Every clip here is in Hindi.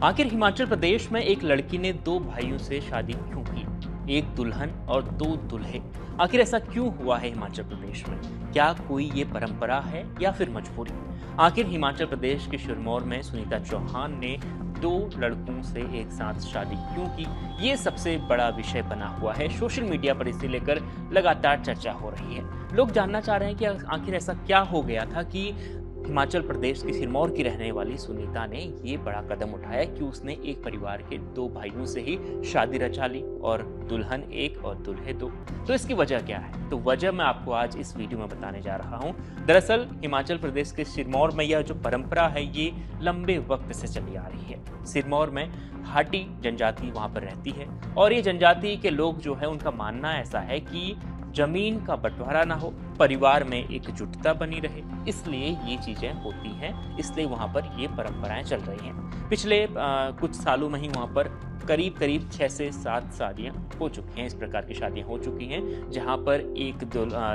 आखिर हिमाचल प्रदेश में एक लड़की ने दो भाइयों से शादी क्यों की? एक दुल्हन और दो दूल्हे। आखिर ऐसा क्यों हुआ है हिमाचल प्रदेश में? क्या कोई ये परंपरा है या फिर मजबूरी? आखिर हिमाचल प्रदेश के सिरमौर में सुनीता चौहान ने दो लड़कों से एक साथ शादी क्यों की? ये सबसे बड़ा विषय बना हुआ है। सोशल मीडिया पर इसे लेकर लगातार चर्चा हो रही है। लोग जानना चाह रहे हैं कि आखिर ऐसा क्या हो गया था कि हिमाचल प्रदेश के सिरमौर की रहने वाली सुनीता ने ये बड़ा कदम उठाया कि उसने एक परिवार के दो भाइयों से ही शादी रचा ली और दुल्हन एक और दूल्हे दो। तो इसकी वजह क्या है? तो वजह मैं आपको आज इस वीडियो में बताने जा रहा हूँ। दरअसल हिमाचल प्रदेश के सिरमौर में यह जो परंपरा है ये लंबे वक्त से चली आ रही है। सिरमौर में हाटी जनजाति वहाँ पर रहती है और ये जनजाति के लोग जो है उनका मानना ऐसा है कि जमीन का बंटवारा ना हो, परिवार में एकजुटता बनी रहे, इसलिए ये चीजें होती हैं, इसलिए वहाँ पर ये परंपराएं चल रही हैं। पिछले कुछ सालों में ही वहाँ पर करीब 6 से 7 शादियाँ हो चुकी हैं। इस प्रकार की शादियाँ हो चुकी हैं जहाँ पर एक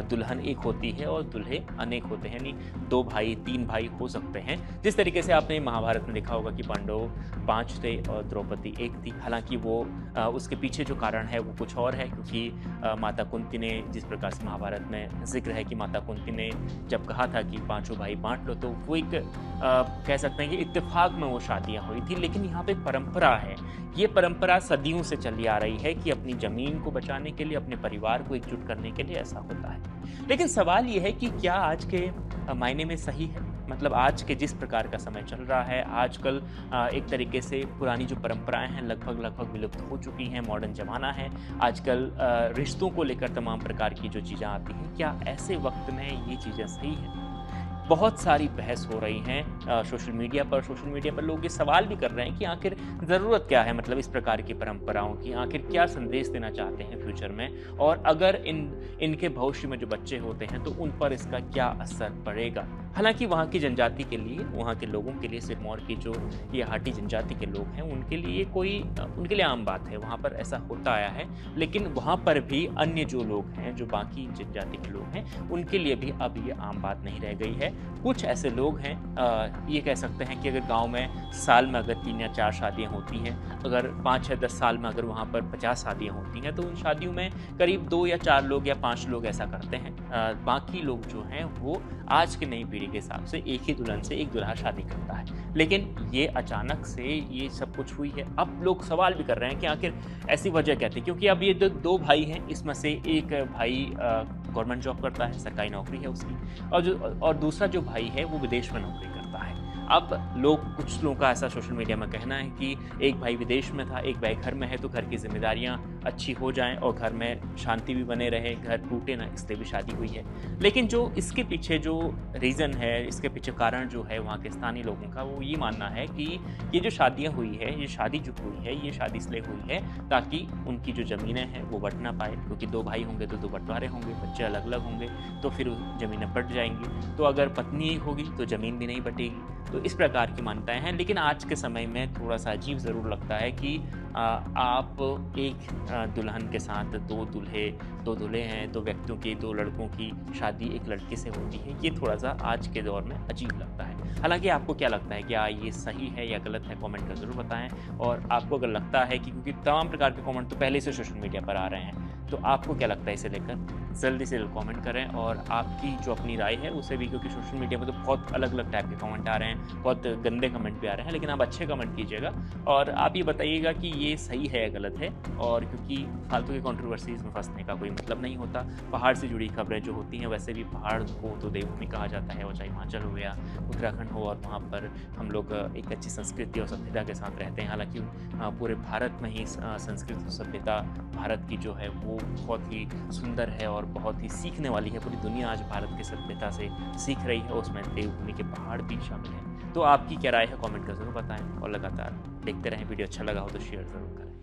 दुल्हन एक होती है और दूल्हे अनेक होते हैं, यानी 2 भाई 3 भाई हो सकते हैं। जिस तरीके से आपने महाभारत में देखा होगा कि पांडव 5 थे और द्रौपदी 1 थी। हालांकि वो उसके पीछे जो कारण है वो कुछ और है, क्योंकि माता कुंती ने, जिस प्रकार से महाभारत में जिक्र है कि माता कुंती ने जब कहा था कि पांचों भाई बांट लो, तो वो एक कह सकते हैं कि इत्तेफाक में वो शादियाँ हुई थी। लेकिन यहाँ पे परंपरा है, ये परंपरा सदियों से चली आ रही है कि अपनी जमीन को बचाने के लिए, अपने परिवार को एकजुट करने के लिए ऐसा होता है। लेकिन सवाल ये है कि क्या आज के मायने में सही है? मतलब आज के जिस प्रकार का समय चल रहा है, आजकल एक तरीके से पुरानी जो परंपराएं हैं लगभग विलुप्त हो चुकी हैं। मॉडर्न ज़माना है आजकल, रिश्तों को लेकर तमाम प्रकार की जो चीज़ें आती हैं, क्या ऐसे वक्त में ये चीज़ें सही हैं? बहुत सारी बहस हो रही हैं सोशल मीडिया पर लोग ये सवाल भी कर रहे हैं कि आखिर ज़रूरत क्या है, मतलब इस प्रकार की परंपराओं की, आखिर क्या संदेश देना चाहते हैं फ्यूचर में, और अगर इनके भविष्य में जो बच्चे होते हैं तो उन पर इसका क्या असर पड़ेगा। हालांकि वहाँ की जनजाति के लिए, वहाँ के लोगों के लिए, सिरमौर की जो ये हाटी जनजाति के लोग हैं उनके लिए उनके लिए आम बात है, वहाँ पर ऐसा होता आया है। लेकिन वहाँ पर भी अन्य जो लोग हैं, जो बाकी जनजाति के लोग हैं, उनके लिए भी अब ये आम बात नहीं रह गई है। कुछ ऐसे लोग हैं, ये कह सकते हैं कि अगर गांव में साल में अगर 3 या 4 शादियां होती हैं, अगर 5 या 10 साल में अगर वहां पर 50 शादियां होती हैं, तो उन शादियों में करीब 2 या 4 लोग या 5 लोग ऐसा करते हैं। बाकी लोग जो हैं वो आज की नई पीढ़ी के हिसाब से एक ही दुल्हन से एक दूल्हा शादी करता है। लेकिन ये अचानक से ये सब कुछ हुई है। अब लोग सवाल भी कर रहे हैं कि आखिर ऐसी वजह क्या थी, क्योंकि अब ये दो भाई हैं, इसमें से एक भाई गवर्नमेंट जॉब करता है, सरकारी नौकरी है उसकी, और दूसरा जो भाई है वो विदेश में नौकरी करता है। अब कुछ लोगों का ऐसा सोशल मीडिया में कहना है कि एक भाई विदेश में था, एक भाई घर में है, तो घर की जिम्मेदारियां अच्छी हो जाएं और घर में शांति भी बने रहे, घर टूटे ना, इसलिए भी शादी हुई है। लेकिन जो इसके पीछे जो रीज़न है, इसके पीछे कारण जो है वहाँ के स्थानीय लोगों का, वो ये मानना है कि ये जो शादियाँ हुई है, ये शादी जो हुई है, ये शादी इसलिए हुई है ताकि उनकी जो ज़मीनें हैं वो बँट ना पाए, क्योंकि 2 भाई होंगे तो 2 बंटवारे होंगे, बच्चे अलग अलग होंगे तो फिर ज़मीनें बँट जाएंगी, तो अगर पत्नी होगी तो ज़मीन भी नहीं बटेगी। तो इस प्रकार की मान्यताएं हैं। लेकिन आज के समय में थोड़ा सा अजीब ज़रूर लगता है कि आप एक दुल्हन के साथ 2 दूल्हे हैं, 2 व्यक्तियों की, 2 लड़कों की शादी एक लड़के से होती है। ये थोड़ा सा आज के दौर में अजीब लगता है। हालांकि आपको क्या लगता है, क्या ये सही है या गलत है? कमेंट कर ज़रूर बताएं। और आपको अगर लगता है कि, क्योंकि तमाम प्रकार के कमेंट तो पहले से सोशल मीडिया पर आ रहे हैं, तो आपको क्या लगता है इसे लेकर, जल्दी से कमेंट करें। और आपकी जो अपनी राय है उसे भी, क्योंकि सोशल मीडिया पर तो बहुत अलग अलग टाइप के कमेंट आ रहे हैं, बहुत गंदे कमेंट भी आ रहे हैं, लेकिन आप अच्छे कमेंट कीजिएगा और आप ये बताइएगा कि ये सही है या गलत है। और क्योंकि फालतू की कंट्रोवर्सीज में फंसने का कोई मतलब नहीं होता। पहाड़ से जुड़ी खबरें जो होती हैं, वैसे भी पहाड़ को तो देवभूमि कहा जाता है, और चाहे हिमाचल हो गया, उत्तराखंड हो, और वहाँ पर हम लोग एक अच्छी संस्कृति और सभ्यता के साथ रहते हैं। हालांकि पूरे भारत में ही संस्कृति और सभ्यता भारत की जो है वो बहुत ही सुंदर है और बहुत ही सीखने वाली है। पूरी दुनिया आज भारत की सभ्यता से सीख रही है, उसमें देवभूमि के पहाड़ भी शामिल हैं। तो आपकी क्या राय है, कमेंट कर जरूर बताएं और लगातार देखते रहें। वीडियो अच्छा लगा हो तो शेयर ज़रूर करें।